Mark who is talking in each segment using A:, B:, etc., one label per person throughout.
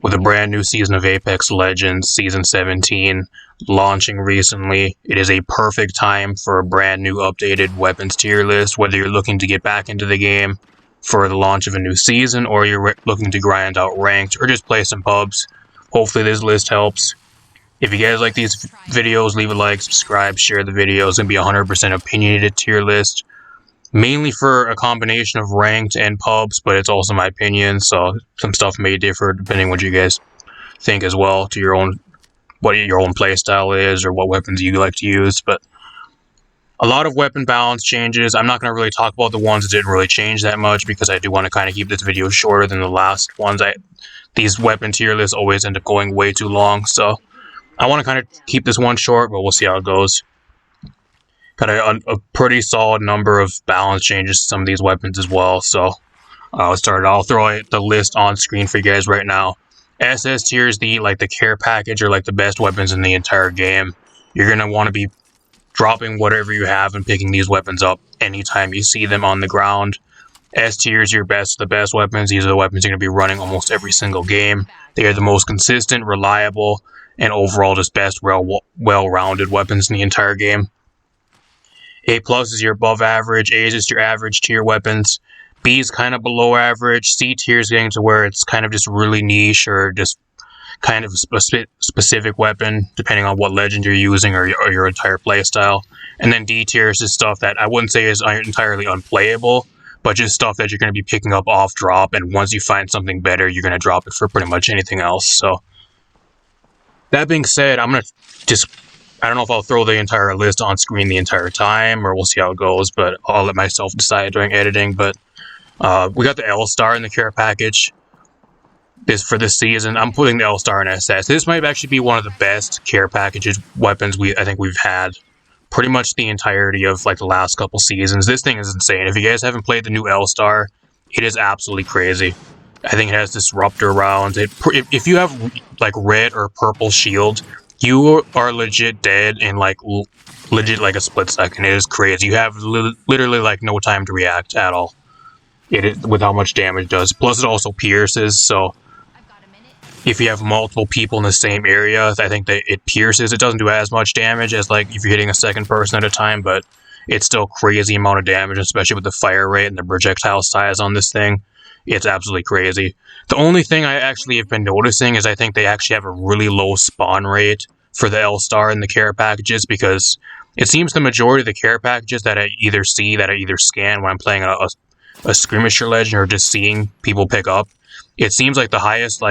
A: With a brand new season of Apex Legends, Season 17, launching recently, it is a perfect time for a brand new updated weapons tier list, whether you're looking to get back into the game for the launch of a new season, or you're looking to grind out ranked, or just play some pubs. Hopefully this list helps. If you guys like these videos, leave a like, subscribe, share the video. It's going to be a 100% opinionated tier list. Mainly for a combination of ranked and pubs, but it's also my opinion, so some stuff may differ depending what you guys think as well to your own, what your own playstyle is or what weapons you like to use. But a lot of weapon balance changes. I'm not going to really talk about the ones that didn't really change that much because I do want to kind of keep this video shorter than the last ones. These weapon tier lists always end up going way too long, so I want to kind of keep this one short, but we'll see how it goes. Got a pretty solid number of balance changes to some of these weapons as well, so let's start. I'll throw the list on screen for you guys right now. SS tier is the care package or the best weapons in the entire game. You're gonna want to be dropping whatever you have and picking these weapons up anytime you see them on the ground. S tier is the best weapons. These are the weapons you're gonna be running almost every single game. They are the most consistent, reliable, and overall just best well-rounded weapons in the entire game. A+ is your above average, A is just your average tier weapons, B is kind of below average, C tier is getting to where it's kind of just really niche or just kind of a specific weapon depending on what legend you're using or your entire playstyle. And then D tier is just stuff that I wouldn't say is entirely unplayable, but just stuff that you're going to be picking up off drop, and once you find something better, you're going to drop it for pretty much anything else. So that being said, I'm going to I don't know if I'll throw the entire list on screen the entire time, or we'll see how it goes, but I'll let myself decide during editing. But we got the L-Star in the care package for this season. I'm putting the L-Star in SS. This might actually be one of the best care packages weapons I think we've had pretty much the entirety of the last couple seasons. This thing is insane. If you guys haven't played the new L-Star, it is absolutely crazy. I think it has disruptor rounds. If you have red or purple shield, you are legit dead in legit a split second. It is crazy. You have literally no time to react at all. It is with how much damage it does. Plus it also pierces, so if you have multiple people in the same area, I think that it pierces. It doesn't do as much damage as if you're hitting a second person at a time, but it's still crazy amount of damage, especially with the fire rate and the projectile size on this thing. It's absolutely crazy. The only thing I actually have been noticing is I think they actually have a really low spawn rate for the L-Star in the care packages, because it seems the majority of the care packages that I either scan when I'm playing a skirmisher legend or just seeing people pick up, it seems like the highest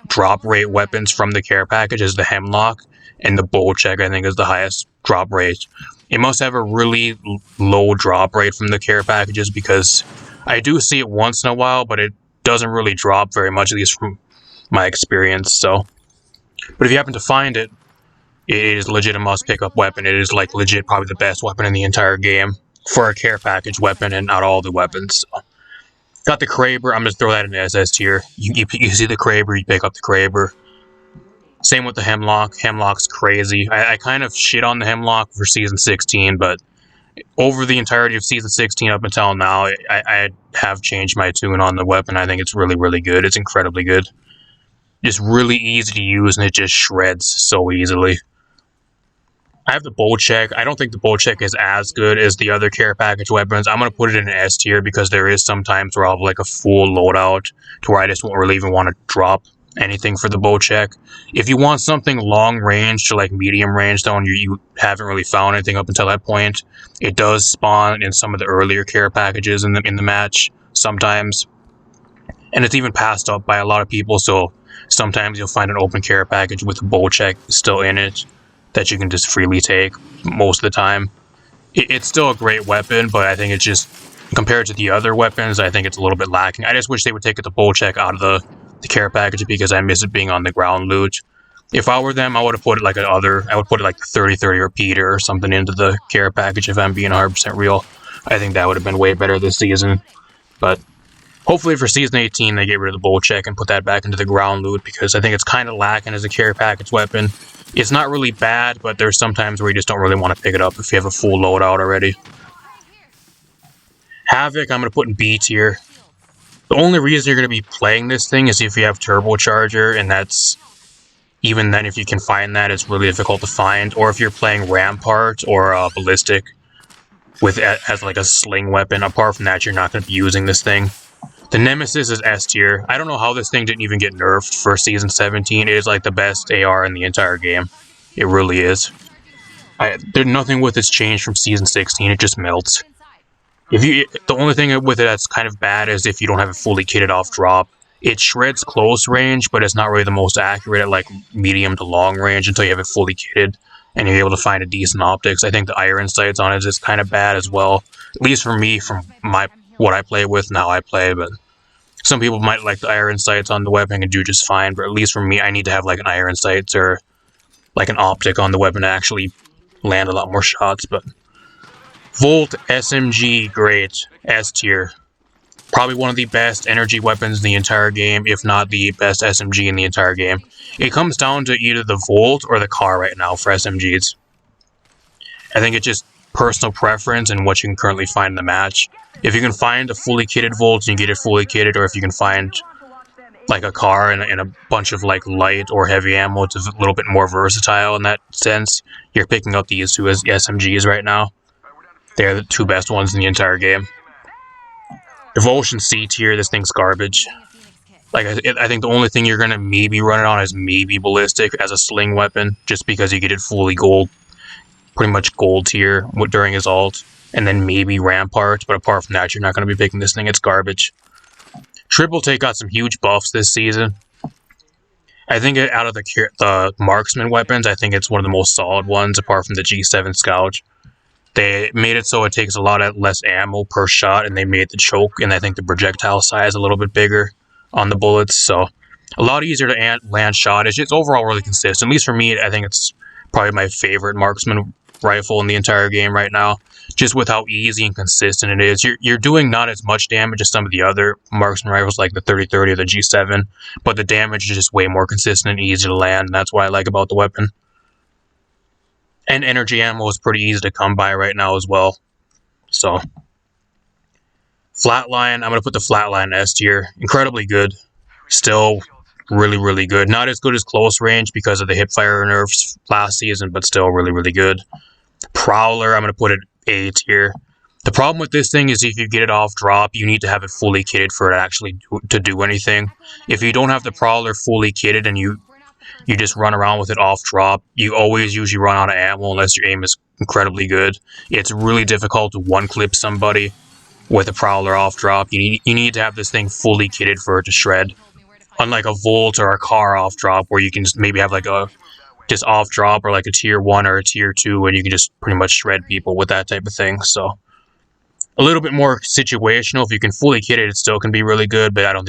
A: drop rate weapons from the care package is the Hemlock, and the Bolcheck I think is the highest drop rate. It must have a really low drop rate from the care packages, because I do see it once in a while, but it doesn't really drop very much, at least from my experience. So, but if you happen to find it, it is legit a must pick up weapon. It is legit probably the best weapon in the entire game for a care package weapon, and not all the weapons. So, got the Kraber. I'm going to throw that in the SS tier. You see the Kraber, you pick up the Kraber. Same with the Hemlock. Hemlock's crazy. I kind of shit on the Hemlock for Season 16, but over the entirety of Season 16 up until now, I have changed my tune on the weapon. I think it's really, really good. It's incredibly good. Just really easy to use, and it just shreds so easily. I have the Bolcheck. I don't think the Bolcheck is as good as the other care package weapons. I'm going to put it in an S tier because there is some times where I'll have a full loadout to where I just won't really even want to drop anything for the Bolcheck. If you want something long range to medium range though, and you haven't really found anything up until that point, it does spawn in some of the earlier care packages in the match sometimes, and it's even passed up by a lot of people. So sometimes you'll find an open care package with a Bolcheck still in it that you can just freely take most of the time. It's still a great weapon, but I think it's just, compared to the other weapons, I think it's a little bit lacking. I just wish they would take the Bolcheck out of the care package because I miss it being on the ground loot. If I were them, I would have put it I would put it the 30-30 repeater or something into the care package if I'm being 100% real. I think that would have been way better this season. But hopefully for Season 18 they get rid of the Bolcheck and put that back into the ground loot, because I think it's kind of lacking as a care package weapon. It's not really bad, but there's some times where you just don't really want to pick it up if you have a full loadout already. Havoc, I'm going to put in B tier. The only reason you're going to be playing this thing is if you have Turbocharger, and that's, even then, if you can find that, it's really difficult to find. Or if you're playing Rampart or Ballistic with as like a sling weapon. Apart from that, you're not going to be using this thing. The Nemesis is S tier. I don't know how this thing didn't even get nerfed for Season 17. It is like the best AR in the entire game. It really is. There's nothing with its change from Season 16. It just melts. The only thing with it that's kind of bad is if you don't have it fully kitted off drop. It shreds close range, but it's not really the most accurate at like medium to long range until you have it fully kitted and you're able to find a decent optics. I think the iron sights on it is kind of bad as well. At least for me, from what I play with and how I play, but some people might like the iron sights on the weapon and do just fine, but at least for me, I need to have like an iron sights or like an optic on the weapon to actually land a lot more shots. But Volt SMG, great, S tier. Probably one of the best energy weapons in the entire game, if not the best SMG in the entire game. It comes down to either the Volt or the car right now for SMGs. I think it's just personal preference and what you can currently find in the match. If you can find a fully kitted Volt, you can get it fully kitted, or if you can find like a car and a bunch of like light or heavy ammo, it's a little bit more versatile in that sense. You're picking up these two as SMGs right now. They're the two best ones in the entire game. Devotion C tier, this thing's garbage. Like, I think the only thing you're gonna maybe run it on is maybe Ballistic as a sling weapon, just because you get it fully gold, pretty much gold tier during his ult, and then maybe Rampart, but apart from that, you're not gonna be picking this thing, it's garbage. Triple Take got some huge buffs this season. I think out of the marksman weapons, I think it's one of the most solid ones, apart from the G7 Scout. They made it so it takes a lot less ammo per shot, and they made the choke, and I think the projectile size a little bit bigger on the bullets, so a lot easier to land shot. It's overall really consistent. At least for me, I think it's probably my favorite marksman rifle in the entire game right now, just with how easy and consistent it is. You're doing not as much damage as some of the other marksman rifles like the 30-30 or the G7, but the damage is just way more consistent and easy to land, and that's what I like about the weapon. And energy ammo is pretty easy to come by right now as well. So, Flatline, I'm going to put the Flatline S tier. Incredibly good. Still really, really good. Not as good as close range because of the hipfire nerfs last season, but still really, really good. Prowler, I'm going to put it A tier. The problem with this thing is if you get it off drop, you need to have it fully kitted for it actually to do anything. If you don't have the Prowler fully kitted and you just run around with it off drop, you always usually run out of ammo unless your aim is incredibly good. It's really difficult to one-clip somebody with a Prowler off drop. You need to have this thing fully kitted for it to shred. Unlike a Volt or a car off drop where you can just maybe have like a just off drop or like a tier 1 or a tier 2 and you can just pretty much shred people with that type of thing. So a little bit more situational. If you can fully kit it, it still can be really good, but I don't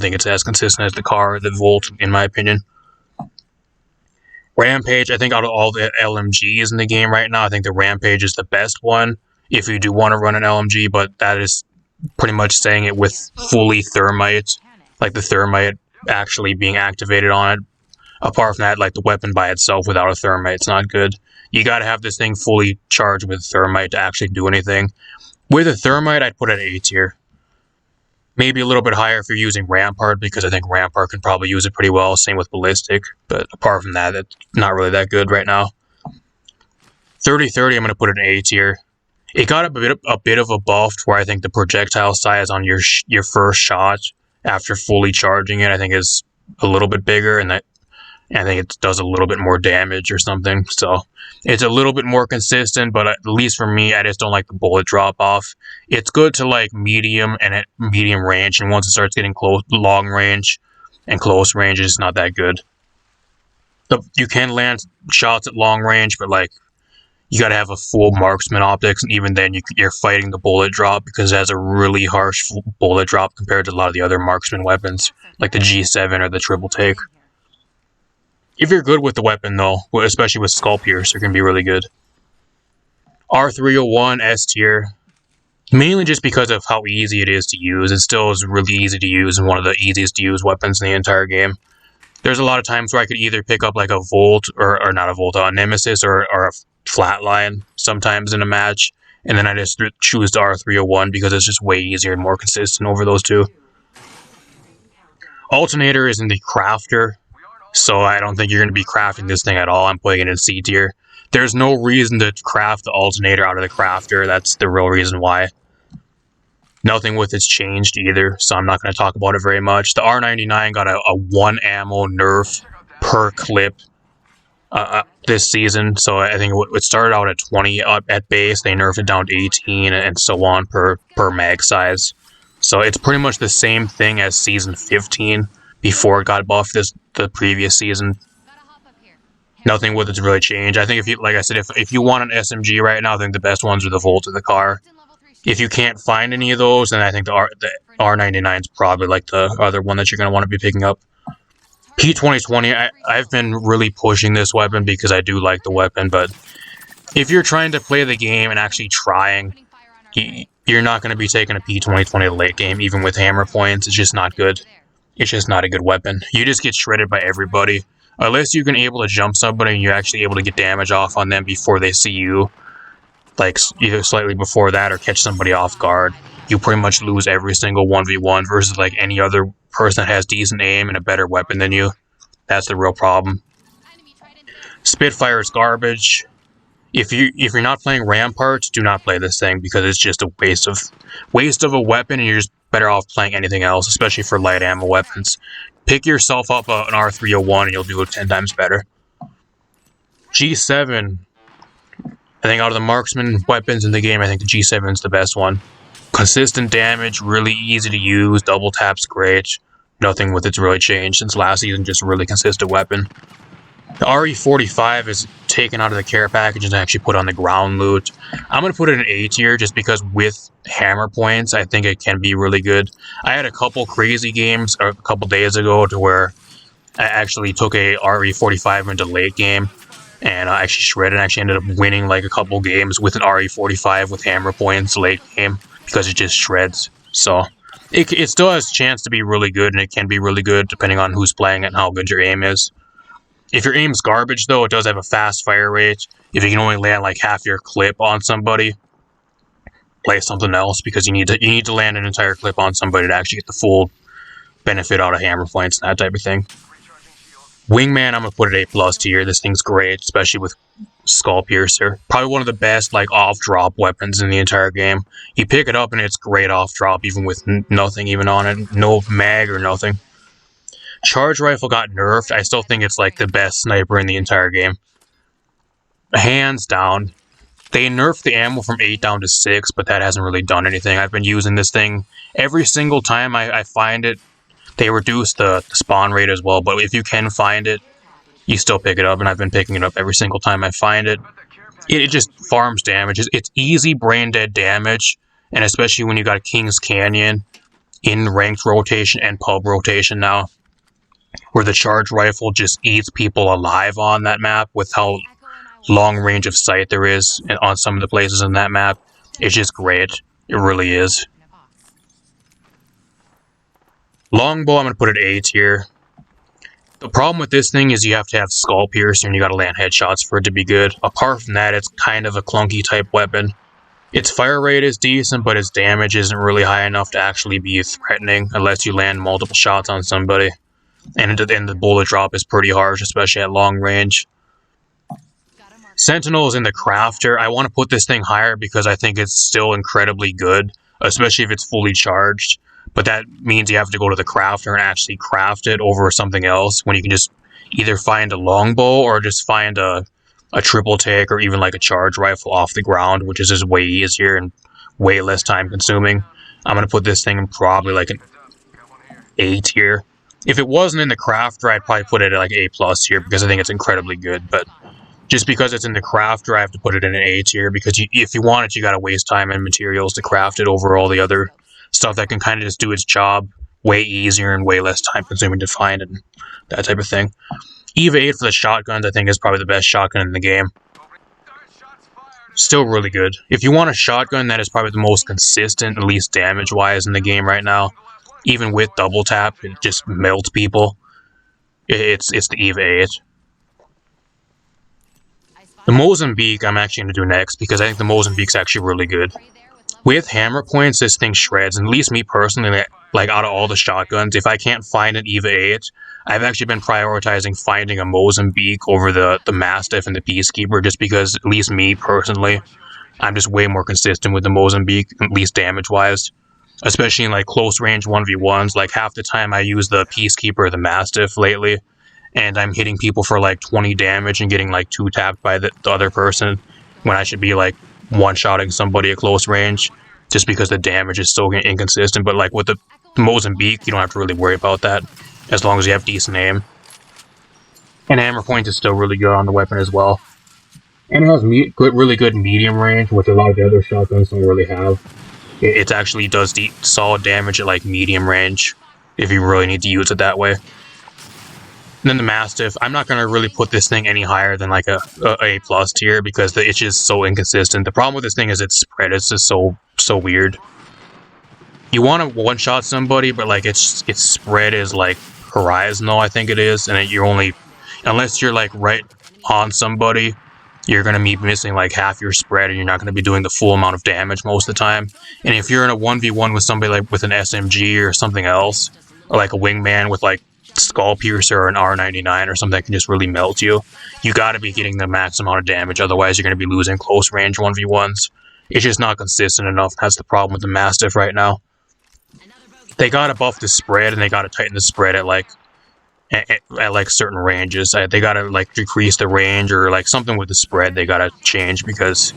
A: think it's as consistent as the car or the Volt, in my opinion. Rampage, I think out of all the LMGs in the game right now, I think the Rampage is the best one if you do want to run an LMG, but that is pretty much saying it with fully thermite, like the thermite actually being activated on it. Apart from that, like the weapon by itself without a thermite, it's not good. You gotta have this thing fully charged with thermite to actually do anything. With a thermite, I'd put it at A tier. Maybe a little bit higher if you're using Rampart, because I think Rampart can probably use it pretty well. Same with Ballistic, but apart from that, it's not really that good right now. 30-30, I'm going to put it in A tier. It got a bit of a buff where I think the projectile size on your first shot after fully charging it, I think is a little bit bigger, and I think it does a little bit more damage or something. So it's a little bit more consistent, but at least for me, I just don't like the bullet drop off. It's good to like medium and at medium range, and once it starts getting long range and close range, it's not that good. You can land shots at long range, but like you got to have a full marksman optics, and even then you're fighting the bullet drop because it has a really harsh bullet drop compared to a lot of the other marksman weapons, like the G7 or the Triple Take. If you're good with the weapon, though, especially with Skull Piercer, it can be really good. R301 S tier, mainly just because of how easy it is to use. It still is really easy to use and one of the easiest to use weapons in the entire game. There's a lot of times where I could either pick up like a Volt, or not a Volt, a Nemesis or a Flatline sometimes in a match, and then I just choose the R301 because it's just way easier and more consistent over those two. Alternator is in the crafter, so I don't think you're going to be crafting this thing at all. I'm putting it in C tier. There's no reason to craft the alternator out of the crafter. That's the real reason why. Nothing with it's changed either, so I'm not going to talk about it very much. The R99 got a 1 ammo nerf per clip this season, so I think it started out at 20 at base. They nerfed it down to 18 and so on per mag size. So it's pretty much the same thing as season 15 before it got buffed the previous season. Nothing with it's really changed. I think if you, like I said, if you want an SMG right now, I think the best ones are the Volt of the car. If you can't find any of those, then I think the R99 is probably like the other one that you're going to want to be picking up. P2020, I've been really pushing this weapon because I do like the weapon, but if you're trying to play the game and actually trying, you're not going to be taking a P2020 late game, even with hammer points. It's just not good. It's just not a good weapon. You just get shredded by everybody. Unless you can able to jump somebody and you're actually able to get damage off on them before they see you, like either slightly before that or catch somebody off guard, you pretty much lose every single 1v1 versus like any other person that has decent aim and a better weapon than you. That's the real problem. Spitfire is garbage. If you're not playing Ramparts, do not play this thing because it's just a waste of a weapon, and you're just better off playing anything else, especially for light ammo weapons. Pick yourself up an R301 and you'll do it 10 times better. G7. I think out of the marksman weapons in the game, I think the G7 is the best one. Consistent damage, really easy to use, double tap's great. Nothing with it's really changed since last season, just a really consistent weapon. The RE45 is taken out of the care package and actually put on the ground loot. I'm going to put it in A tier just because with hammer points, I think it can be really good. I had a couple crazy games a couple days ago to where I actually took a RE45 into late game and I actually shredded and actually ended up winning like a couple games with an RE45 with hammer points late game because it just shreds. So it still has a chance to be really good, and it can be really good depending on who's playing it and how good your aim is. If your aim's garbage, though, it does have a fast fire rate. If you can only land like half your clip on somebody, play something else because you need to land an entire clip on somebody to actually get the full benefit out of hammer points and that type of thing. Wingman, I'm gonna put it A+ tier. This thing's great, especially with Skull Piercer. Probably one of the best like off-drop weapons in the entire game. You pick it up and it's great off-drop, even with nothing even on it, no mag or nothing. Charge Rifle got nerfed. I still think it's like the best sniper in the entire game. Hands down. They nerfed the ammo from 8 down to 6, but that hasn't really done anything. I've been using this thing every single time I find it. They reduced the spawn rate as well, but if you can find it, you still pick it up, and I've been picking it up every single time I find it. It just farms damage. It's easy brain dead damage, and especially when you got King's Canyon in ranked rotation and pub rotation now, where the charge rifle just eats people alive on that map with how long range of sight there is on some of the places in that map. It's just great. It really is. Longbow, I'm going to put it A tier. The problem with this thing is you have to have Skull Piercer and you got to land headshots for it to be good. Apart from that, it's kind of a clunky type weapon. Its fire rate is decent, but its damage isn't really high enough to actually be threatening unless you land multiple shots on somebody. And the bullet drop is pretty harsh, especially at long range. Sentinel is in the crafter. I want to put this thing higher because I think it's still incredibly good, especially if it's fully charged. But that means you have to go to the crafter and actually craft it over something else when you can just either find a longbow or just find a triple take or even like a charge rifle off the ground, which is just way easier and way less time consuming. I'm going to put this thing in probably like an A tier. If it wasn't in the crafter, I'd probably put it at like A+ tier because I think it's incredibly good. But just because it's in the crafter, I have to put it in an A tier because if you want it, you got to waste time and materials to craft it over all the other stuff that can kind of just do its job way easier and way less time consuming to find and that type of thing. EVA 8 for the shotguns, I think, is probably the best shotgun in the game. Still really good. If you want a shotgun that is probably the most consistent, at least damage-wise in the game right now, even with double tap, it just melts people. It's the EVA 8. The Mozambique I'm actually going to do next because I think the Mozambique's actually really good. With hammer points, this thing shreds, and at least me personally, Like, out of all the shotguns, if I can't find an EVA 8, I've actually been prioritizing finding a Mozambique over the Mastiff and the Peacekeeper, just because, at least me personally, I'm just way more consistent with the Mozambique, at least damage-wise. Especially in, like, close-range 1v1s. Like, half the time I use the Peacekeeper or the Mastiff lately, and I'm hitting people for, like, 20 damage and getting, like, 2-tapped by the other person, when I should be, like, one-shotting somebody at close range, just because the damage is so inconsistent. But, like, with the Mozambique, you don't have to really worry about that, as long as you have decent aim. And hammer point is still really good on the weapon as well. And it has really good medium range, which a lot of the other shotguns don't really have. It actually does solid damage at, like, medium range, if you really need to use it that way. And then the Mastiff, I'm not going to really put this thing any higher than, like, a A+ tier, because it's just so inconsistent. The problem with this thing is its spread is just so weird. You want to one-shot somebody, but, like, its spread is, like, horizontal, I think it is, and you're only... Unless you're, like, right on somebody, you're going to be missing, like, half your spread, and you're not going to be doing the full amount of damage most of the time. And if you're in a 1v1 with somebody, like, with an SMG or something else, or, like, a wingman with, like, Skull Piercer or an R99 or something that can just really melt you, you gotta be getting the max amount of damage, otherwise you're gonna be losing close range 1v1s. It's just not consistent enough. That's the problem with the Mastiff right now. They gotta buff the spread, and they gotta tighten the spread at like certain ranges. They gotta, like, decrease the range, or, like, something with the spread they gotta change, because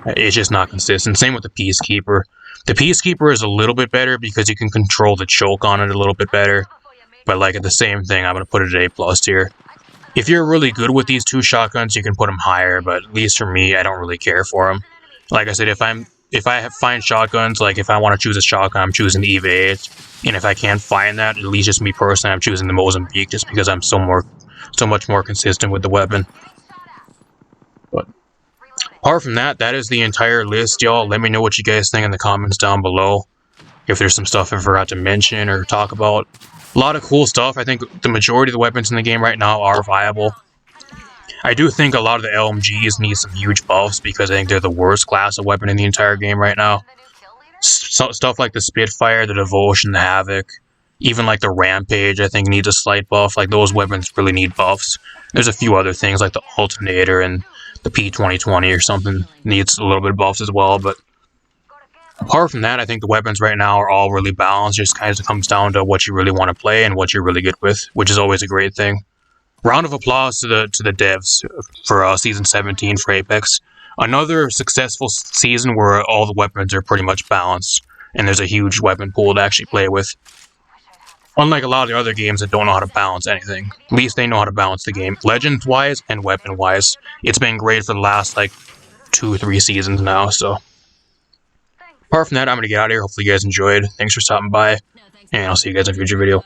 A: it's just not consistent. Same with the Peacekeeper. The Peacekeeper is a little bit better because you can control the choke on it a little bit better. But, like, at the same thing, I'm going to put it at A+ tier. If you're really good with these two shotguns, you can put them higher, but at least for me, I don't really care for them. Like I said, if I find shotguns, like, if I want to choose a shotgun, I'm choosing the EVA 8. And if I can't find that, at least just me personally, I'm choosing the Mozambique, just because I'm so much more consistent with the weapon. But apart from that, that is the entire list, y'all. Let me know what you guys think in the comments down below. If there's some stuff I forgot to mention or talk about. A lot of cool stuff. I think the majority of the weapons in the game right now are viable. I do think a lot of the LMGs need some huge buffs, because I think they're the worst class of weapon in the entire game right now. Stuff like the Spitfire, the Devotion, the Havoc, even like the Rampage, I think needs a slight buff. Like, those weapons really need buffs. There's a few other things like the Alternator and the P2020 or something needs a little bit of buffs as well, but apart from that, I think the weapons right now are all really balanced. Just kind of comes down to what you really want to play and what you're really good with, which is always a great thing. Round of applause to the devs for Season 17 for Apex. Another successful season where all the weapons are pretty much balanced, and there's a huge weapon pool to actually play with. Unlike a lot of the other games that don't know how to balance anything. At least they know how to balance the game. Legends-wise and weapon-wise. It's been great for the last, like, 2-3 seasons now, so... Apart from that, I'm going to get out of here. Hopefully you guys enjoyed. Thanks for stopping by, and I'll see you guys in a future video.